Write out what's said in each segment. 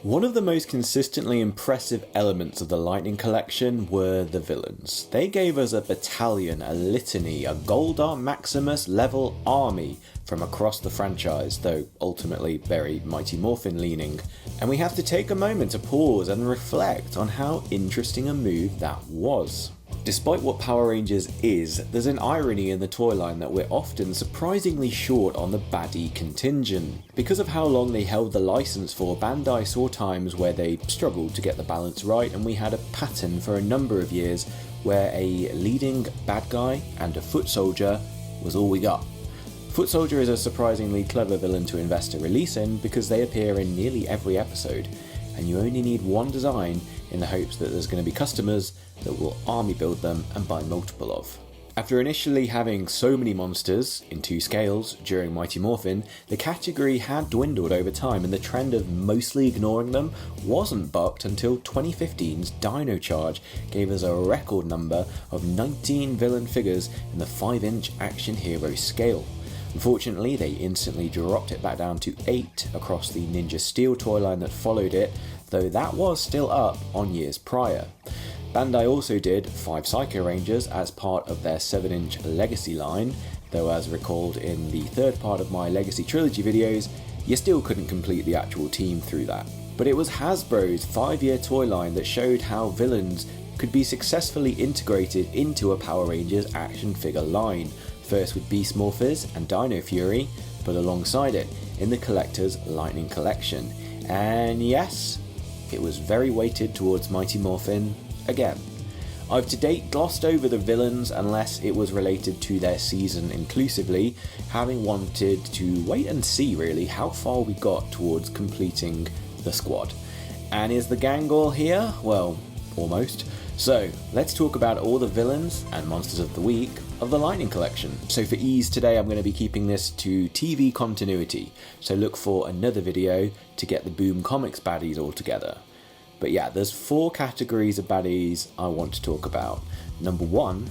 One of the most consistently impressive elements of the Lightning Collection were the villains. They gave us a battalion, a litany, a Goldar Maximus level army from across the franchise, though ultimately very Mighty Morphin leaning. And we have to take a moment to pause and reflect on how interesting a move that was. Despite what Power Rangers is, there's an irony in the toy line that we're often surprisingly short on the baddie contingent. Because of how long they held the license for, Bandai saw times where they struggled to get the balance right, and we had a pattern for a number of years where a leading bad guy and a foot soldier was all we got. Foot Soldier is a surprisingly clever villain to invest a release in because they appear in nearly every episode, and you only need one design in the hopes that there's going to be customers that will army build them and buy multiple of. After initially having so many monsters in 2 scales during Mighty Morphin, the category had dwindled over time, and the trend of mostly ignoring them wasn't bucked until 2015's Dino Charge gave us a record number of 19 villain figures in the 5-inch action hero scale. Unfortunately, they instantly dropped it back down to 8 across the Ninja Steel toy line that followed it, though that was still up on years prior. Bandai also did 5 Psycho Rangers as part of their 7-inch Legacy line, though as recalled in the third part of my Legacy Trilogy videos, you still couldn't complete the actual team through that. But it was Hasbro's 5-year toy line that showed how villains could be successfully integrated into a Power Rangers action figure line, first with Beast Morphers and Dino Fury, but alongside it in the collector's Lightning Collection. And yes, it was very weighted towards Mighty Morphin again. I've to date glossed over the villains unless it was related to their season inclusively, having wanted to wait and see really how far we got towards completing the squad. And is the gang all here? Well, almost. So let's talk about all the villains and monsters of the week of the Lightning Collection. So for ease today, I'm going to be keeping this to TV continuity, so look for another video to get the Boom Comics baddies all together. But yeah, there's 4 categories of baddies I want to talk about. Number 1,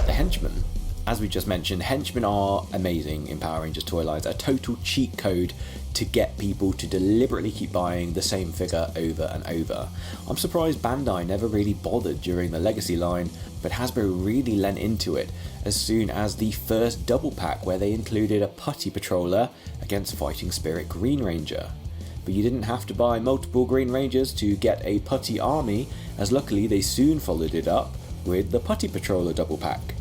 the Henchmen. As we just mentioned, Henchmen are amazing in Power Rangers toy lines, a total cheat code to get people to deliberately keep buying the same figure over and over. I'm surprised Bandai never really bothered during the Legacy line, but Hasbro really lent into it as soon as the first double pack where they included a Putty patroller against Fighting Spirit Green Ranger. But you didn't have to buy multiple Green Rangers to get a Putty army, as luckily they soon followed it up with the Putty patroller double pack.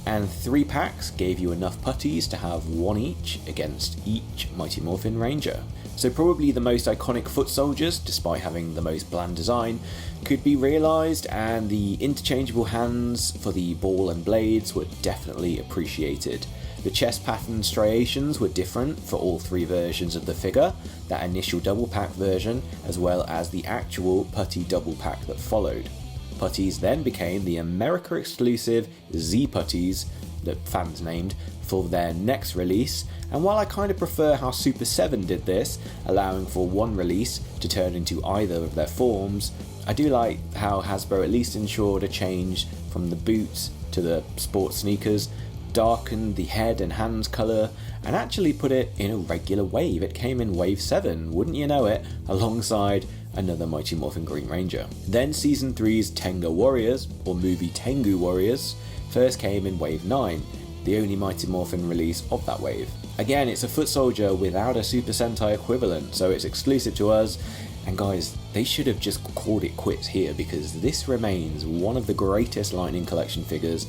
And 3 packs gave you enough Putties to have 1 each against each Mighty Morphin Ranger. So probably the most iconic foot soldiers, despite having the most bland design, could be realised, and the interchangeable hands for the ball and blades were definitely appreciated. The chest pattern striations were different for all 3 versions of the figure, that initial double pack version, as well as the actual Putty double pack that followed. Putties then became the America exclusive Z Putties, that fans named, for their next release, and while I kind of prefer how Super 7 did this, allowing for 1 release to turn into either of their forms, I do like how Hasbro at least ensured a change from the boots to the sports sneakers, darkened the head and hands colour, and actually put it in a regular wave. It came in Wave 7, wouldn't you know it, alongside another Mighty Morphin Green Ranger. Then Season 3's Tenga Warriors, or movie Tengu Warriors, first came in Wave 9, the only Mighty Morphin release of that wave. Again, it's a foot soldier without a Super Sentai equivalent, so it's exclusive to us, and guys, they should have just called it quits here, because this remains one of the greatest Lightning Collection figures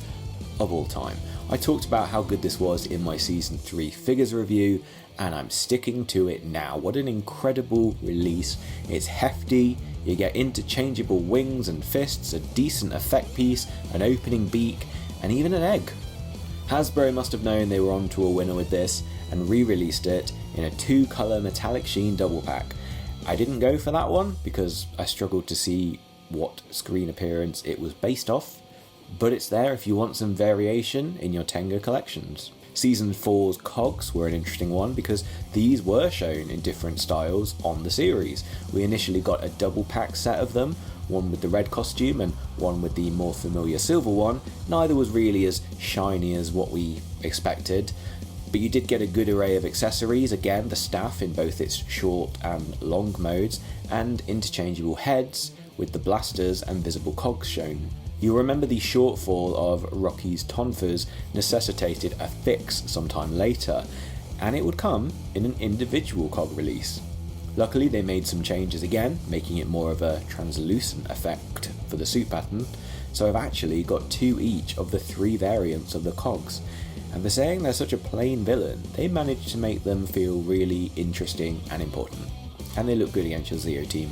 of all time. I talked about how good this was in my Season 3 figures review, and I'm sticking to it now. What an incredible release. It's hefty, you get interchangeable wings and fists, a decent effect piece, an opening beak, and even an egg. Hasbro must have known they were onto a winner with this, and re-released it in a 2-colour metallic sheen double pack. I didn't go for that one, because I struggled to see what screen appearance it was based off, but it's there if you want some variation in your Tenga collections. Season 4's cogs were an interesting one because these were shown in different styles on the series. We initially got a double pack set of them, one with the red costume and one with the more familiar silver one. Neither was really as shiny as what we expected, But you did get a good array of accessories, again the staff in both its short and long modes, and interchangeable heads with the blasters and visible cogs shown. You'll remember the shortfall of Rocky's tonfas necessitated a fix sometime later, and it would come in an individual cog release. Luckily they made some changes again, making it more of a translucent effect for the suit pattern, so I've actually got 2 each of the 3 variants of the cogs. And for saying they're such a plain villain, they managed to make them feel really interesting and important. And they look good against your Zeo team.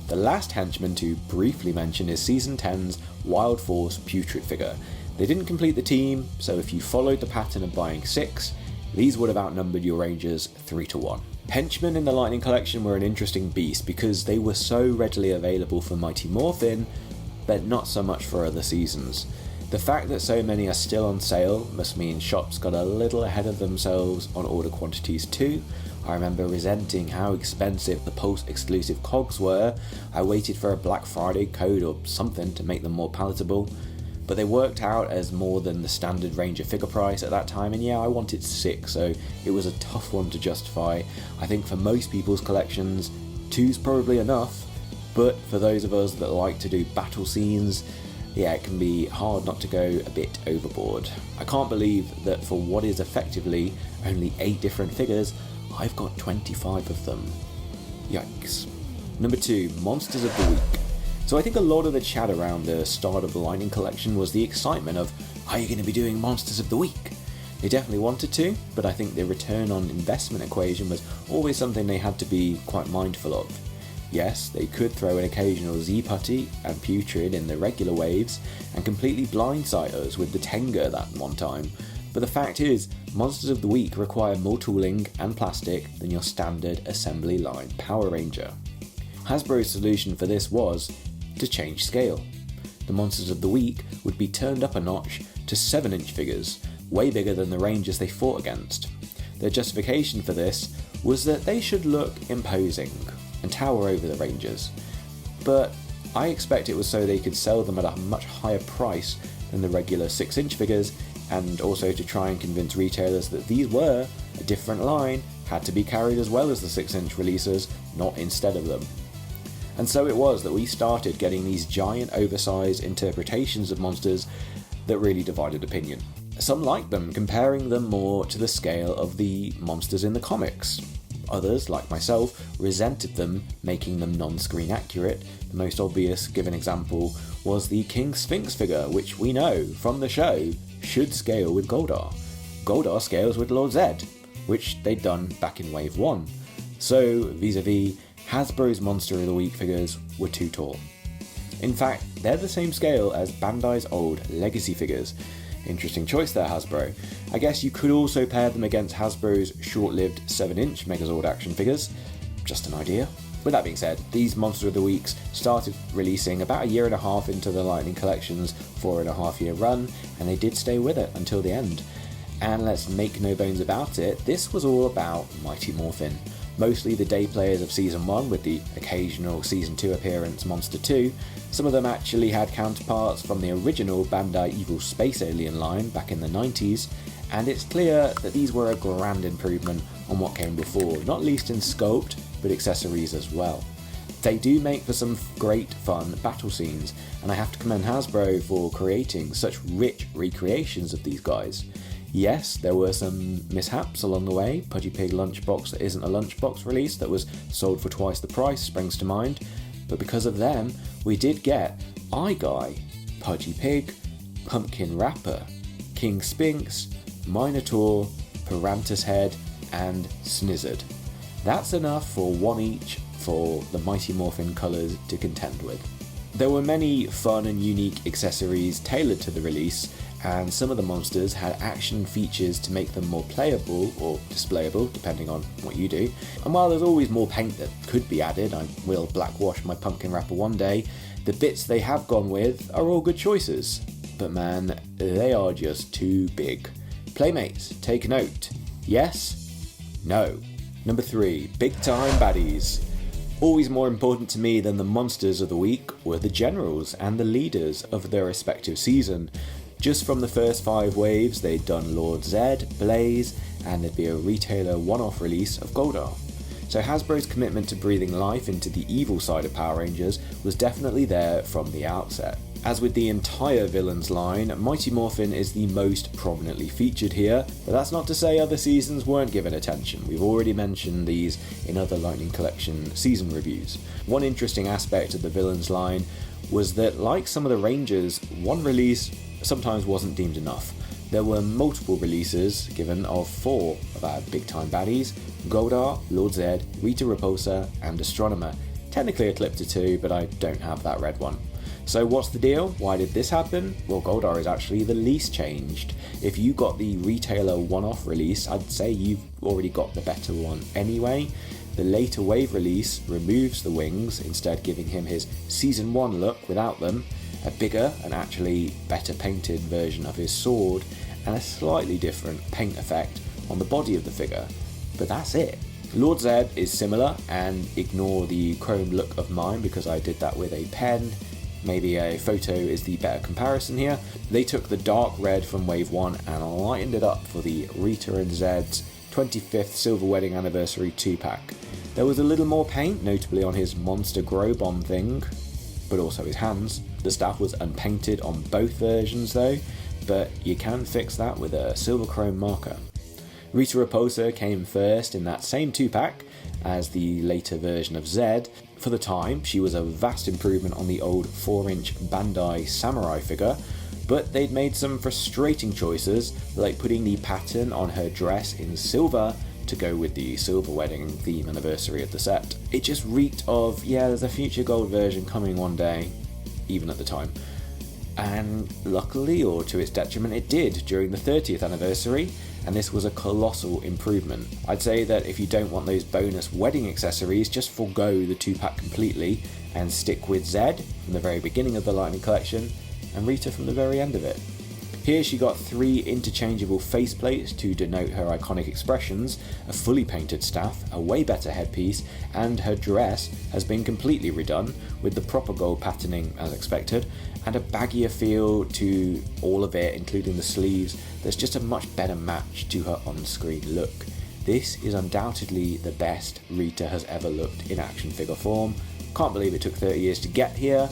The last henchman to briefly mention is Season 10's Wild Force Putrid figure. They didn't complete the team, so if you followed the pattern of buying 6, these would have outnumbered your Rangers 3-1. Henchmen in the Lightning Collection were an interesting beast because they were so readily available for Mighty Morphin, but not so much for other seasons. The fact that so many are still on sale must mean shops got a little ahead of themselves on order quantities too. I remember resenting how expensive the Pulse exclusive cogs were. I waited for a Black Friday code or something to make them more palatable, but they worked out as more than the standard Ranger figure price at that time, and yeah, I wanted 6, so it was a tough one to justify. I think for most people's collections, 2's probably enough, but for those of us that like to do battle scenes, yeah, it can be hard not to go a bit overboard. I can't believe that for what is effectively only 8 different figures, I've got 25 of them. Yikes. Number 2, Monsters of the Week. So I think a lot of the chat around the start of the Lightning Collection was the excitement of, are you going to be doing Monsters of the Week? They definitely wanted to, but I think the return on investment equation was always something they had to be quite mindful of. Yes, they could throw an occasional Z-Putty and Putrid in the regular waves and completely blindside us with the Tenga that one time, but the fact is, Monsters of the Week require more tooling and plastic than your standard assembly line Power Ranger. Hasbro's solution for this was to change scale. The Monsters of the Week would be turned up a notch to 7-inch figures, way bigger than the Rangers they fought against. Their justification for this was that they should look imposing and tower over the Rangers, but I expect it was so they could sell them at a much higher price than the regular 6-inch figures, and also to try and convince retailers that these were a different line, had to be carried as well as the 6-inch releases, not instead of them. And so it was that we started getting these giant oversized interpretations of monsters that really divided opinion. Some liked them, comparing them more to the scale of the monsters in the comics. Others, like myself, resented them, making them non-screen accurate. The most obvious given example was the King Sphinx figure, which we know from the show should scale with Goldar. Goldar scales with Lord Zedd, which they'd done back in Wave 1. So, vis-a-vis, Hasbro's Monster of the Week figures were too tall. In fact, they're the same scale as Bandai's old Legacy figures. Interesting choice there, Hasbro. I guess you could also pair them against Hasbro's short-lived 7-inch Megazord action figures. Just an idea. With that being said, these Monster of the Weeks started releasing about a year and a half into the Lightning Collection's 4.5-year run, and they did stay with it until the end. And let's make no bones about it, this was all about Mighty Morphin. Mostly the day players of Season 1 with the occasional Season 2 appearance Monster 2. Some of them actually had counterparts from the original Bandai Evil Space Alien line back in the 90s, and it's clear that these were a grand improvement on what came before, not least in sculpt, but accessories as well. They do make for some great fun battle scenes, and I have to commend Hasbro for creating such rich recreations of these guys. Yes, there were some mishaps along the way. Pudgy Pig lunchbox that isn't a lunchbox release that was sold for twice the price springs to mind, but because of them, we did get Eye Guy, Pudgy Pig, Pumpkin Rapper, King Sphinx, Minotaur, Parantus Head, and Snizzard. That's enough for one each for the Mighty Morphin colours to contend with. There were many fun and unique accessories tailored to the release, and some of the monsters had action features to make them more playable or displayable, depending on what you do. And while there's always more paint that could be added, I will blackwash my Pumpkin Rapper one day, the bits they have gone with are all good choices. But man, they are just too big. Playmates, take note. Yes? No. Number 3, Big Time Baddies. Always more important to me than the monsters of the week were the generals and the leaders of their respective season. Just from the first 5 waves, they'd done Lord Zedd, Blaze, and there'd be a retailer one-off release of Goldar. So Hasbro's commitment to breathing life into the evil side of Power Rangers was definitely there from the outset. As with the entire villains line, Mighty Morphin is the most prominently featured here, but that's not to say other seasons weren't given attention. We've already mentioned these in other Lightning Collection season reviews. One interesting aspect of the villains line was that, like some of the Rangers, one release sometimes wasn't deemed enough. There were multiple releases given of 4 of our big time baddies: Goldar, Lord Zedd, Rita Repulsa, and Astronomer. Technically a clip to 2, but I don't have that red one. So what's the deal? Why did this happen? Well, Goldar is actually the least changed. If you got the retailer one-off release, I'd say you've already got the better one anyway. The later wave release removes the wings, instead giving him his Season 1 look without them, a bigger and actually better painted version of his sword, and a slightly different paint effect on the body of the figure. But that's it. Lord Zedd is similar, and ignore the chrome look of mine because I did that with a pen. Maybe a photo is the better comparison here. They took the dark red from Wave 1 and lightened it up for the Rita and Zedd's 25th Silver Wedding Anniversary 2-pack. There was a little more paint, notably on his monster grow bomb thing, but also his hands. The staff was unpainted on both versions though, but you can fix that with a silver chrome marker. Rita Repulsa came first in that same 2-pack as the later version of Zedd. For the time, she was a vast improvement on the old 4-inch Bandai samurai figure, but they'd made some frustrating choices, like putting the pattern on her dress in silver to go with the silver wedding theme anniversary of the set. It just reeked of, yeah, there's a future gold version coming one day, even at the time. And luckily, or to its detriment, it did during the 30th anniversary, and this was a colossal improvement. I'd say that if you don't want those bonus wedding accessories, just forgo the 2-pack completely and stick with Zedd from the very beginning of the Lightning Collection and Rita from the very end of it. Here she got 3 interchangeable faceplates to denote her iconic expressions, a fully painted staff, a way better headpiece, and her dress has been completely redone with the proper gold patterning as expected, and a baggier feel to all of it, including the sleeves. There's just a much better match to her on-screen look. This is undoubtedly the best Rita has ever looked in action figure form. Can't believe it took 30 years to get here.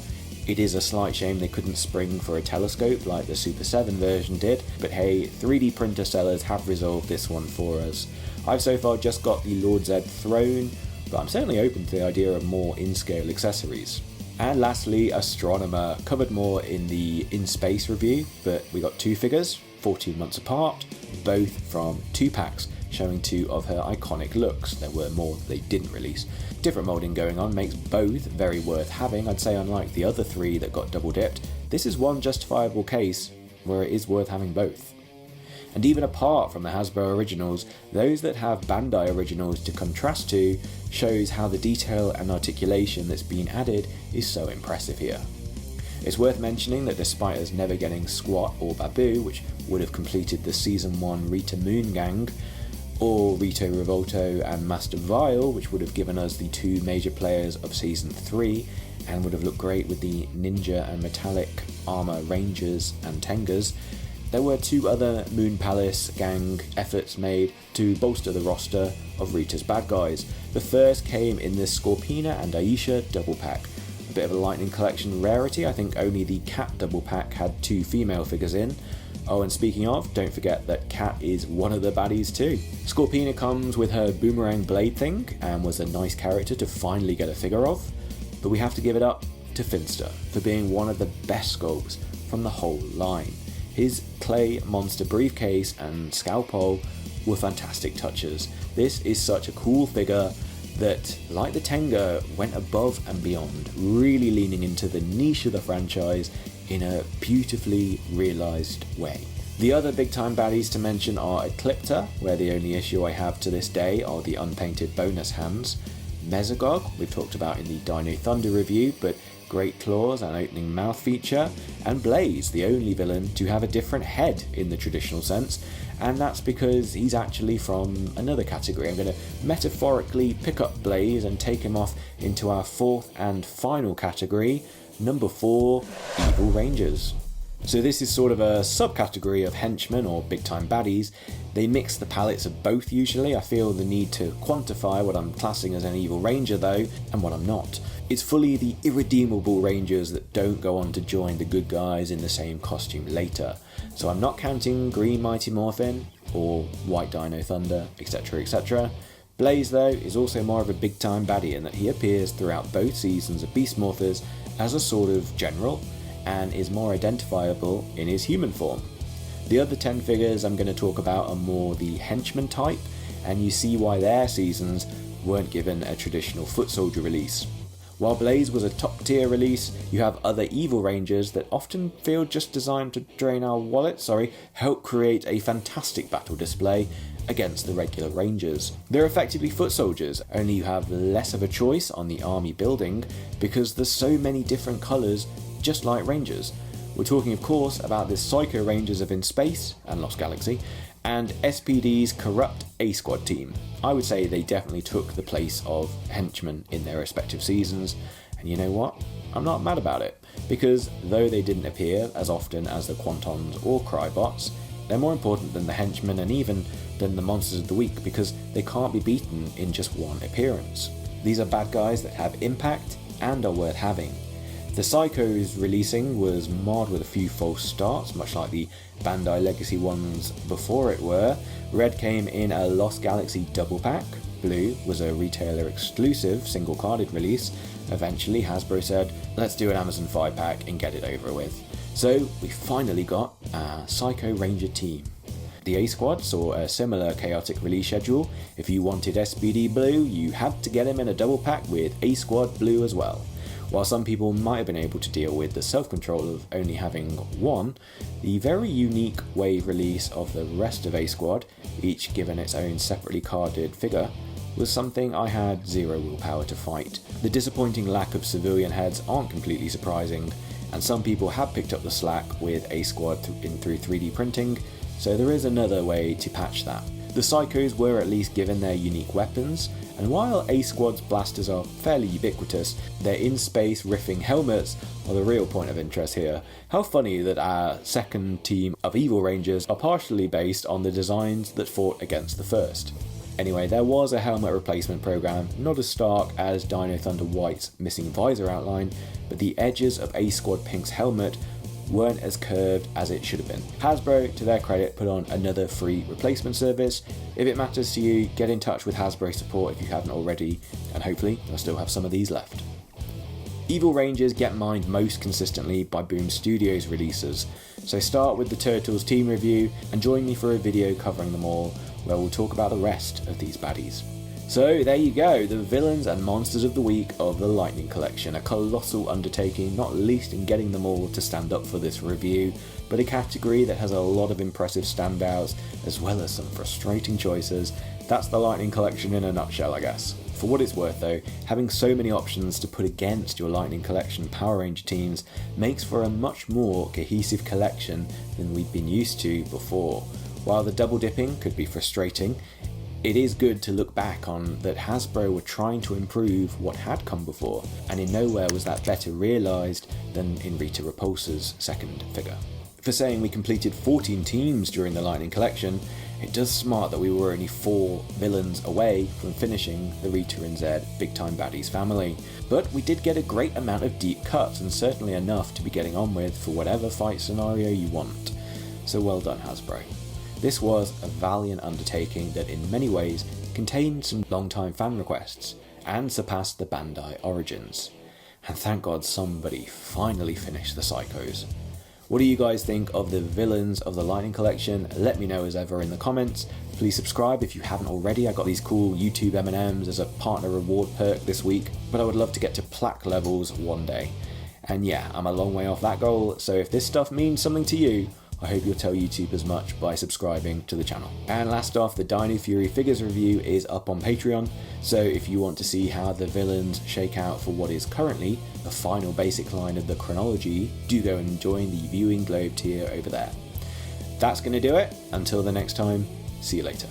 It is a slight shame they couldn't spring for a telescope like the Super 7 version did, but hey, 3D printer sellers have resolved this one for us. I've so far just got the Lord Zedd throne, but I'm certainly open to the idea of more in-scale accessories. And lastly, Astronomer, covered more in the In Space review, but we got 2 figures, 14 months apart, both from 2-packs, showing 2 of her iconic looks. There were more that they didn't release. Different moulding going on makes both very worth having. I'd say unlike the other 3 that got double dipped, this is one justifiable case where it is worth having both. And even apart from the Hasbro originals, those that have Bandai originals to contrast to shows how the detail and articulation that's been added is so impressive here. It's worth mentioning that despite us never getting Squat or Babu, which would have completed the Season 1 Rita Moon Gang, or Rito Revolto and Master Vile, which would have given us the 2 major players of Season 3, and would have looked great with the Ninja and Metallic Armor Rangers and Tengas, there were 2 other Moon Palace gang efforts made to bolster the roster of Rita's bad guys. The first came in the Scorpina and Aisha double pack. A bit of a Lightning Collection rarity, I think only the Cat double pack had 2 female figures in. Oh, and speaking of, don't forget that Cat is one of the baddies too. Scorpina comes with her boomerang blade thing and was a nice character to finally get a figure of, but we have to give it up to Finster for being one of the best sculpts from the whole line. His clay monster briefcase and scalpel were fantastic touches. This is such a cool figure that, like the Tenga, went above and beyond, really leaning into the niche of the franchise in a beautifully realised way. The other big time baddies to mention are Eclipta, where the only issue I have to this day are the unpainted bonus hands, Mesogog, we've talked about in the Dino Thunder review, but great claws and opening mouth feature, and Blaze, the only villain to have a different head in the traditional sense, and that's because he's actually from another category. I'm going to metaphorically pick up Blaze and take him off into our 4th and final category, number 4, Evil Rangers. So this is sort of a subcategory of henchmen or big time baddies. They mix the palettes of both usually. I feel the need to quantify what I'm classing as an evil ranger though, and what I'm not. It's fully the irredeemable rangers that don't go on to join the good guys in the same costume later. So I'm not counting Green Mighty Morphin or White Dino Thunder, etc, etc. Blaze though is also more of a big time baddie in that he appears throughout both seasons of Beast Morphers as a sort of general, and is more identifiable in his human form. The other 10 figures I'm going to talk about are more the henchman type, and you see why their seasons weren't given a traditional foot soldier release. While Blaze was a top tier release, you have other evil rangers that often feel just designed to drain our wallets, help create a fantastic battle display against the regular rangers. They're effectively foot soldiers, only you have less of a choice on the army building because there's so many different colours, just like rangers. We're talking of course about the Psycho Rangers of In Space and Lost Galaxy, and SPD's corrupt A-Squad team. I would say they definitely took the place of henchmen in their respective seasons, and you know what? I'm not mad about it, because though they didn't appear as often as the Quantons or Crybots, they're more important than the henchmen and even than the Monsters of the Week because they can't be beaten in just one appearance. These are bad guys that have impact and are worth having. The Psychos releasing was marred with a few false starts, much like the Bandai Legacy ones before it were. Red came in a Lost Galaxy double pack, Blue was a retailer exclusive single carded release. Eventually Hasbro said, let's do an Amazon 5 pack and get it over with. So we finally got a Psycho Ranger team. The A-Squad saw a similar chaotic release schedule. If you wanted SPD Blue, you had to get him in a double pack with A-Squad Blue as well. While some people might have been able to deal with the self-control of only having one, the very unique wave release of the rest of A-Squad, each given its own separately carded figure, was something I had zero willpower to fight. The disappointing lack of civilian heads aren't completely surprising, and some people have picked up the slack with A-Squad through 3D printing, so there is another way to patch that. The Psychos were at least given their unique weapons, and while A-Squad's blasters are fairly ubiquitous, their in-space riffing helmets are the real point of interest here. How funny that our second team of Evil Rangers are partially based on the designs that fought against the first. Anyway, there was a helmet replacement program, not as stark as Dino Thunder White's missing visor outline, but the edges of A-Squad Pink's helmet weren't as curved as it should have been. Hasbro, to their credit, put on another free replacement service. If it matters to you, get in touch with Hasbro support if you haven't already, and hopefully they'll still have some of these left. Evil Rangers get mined most consistently by Boom Studios releases, so start with the Turtles team review and join me for a video covering them all, where we'll talk about the rest of these baddies. So there you go, the villains and monsters of the week of the Lightning Collection, a colossal undertaking, not least in getting them all to stand up for this review, but a category that has a lot of impressive standouts as well as some frustrating choices. That's the Lightning Collection in a nutshell, I guess. For what it's worth though, having so many options to put against your Lightning Collection Power Ranger teams makes for a much more cohesive collection than we'd been used to before. While the double dipping could be frustrating, it is good to look back on that Hasbro were trying to improve what had come before, and in nowhere was that better realised than in Rita Repulsa's second figure. For saying we completed 14 teams during the Lightning Collection, it does smart that we were only 4 villains away from finishing the Rita and Zedd Big Time Baddies family, but we did get a great amount of deep cuts and certainly enough to be getting on with for whatever fight scenario you want. So well done Hasbro. This was a valiant undertaking that in many ways contained some long-time fan requests and surpassed the Bandai origins. And thank God somebody finally finished the Psychos. What do you guys think of the villains of the Lightning Collection? Let me know as ever in the comments. Please subscribe if you haven't already. I got these cool YouTube M&Ms as a partner reward perk this week, but I would love to get to plaque levels one day. And yeah, I'm a long way off that goal, so if this stuff means something to you, I hope you'll tell YouTube as much by subscribing to the channel. And last off, the Dino Fury figures review is up on Patreon, so if you want to see how the villains shake out for what is currently the final basic line of the chronology, do go and join the Viewing Globe tier over there. That's going to do it. Until the next time, see you later.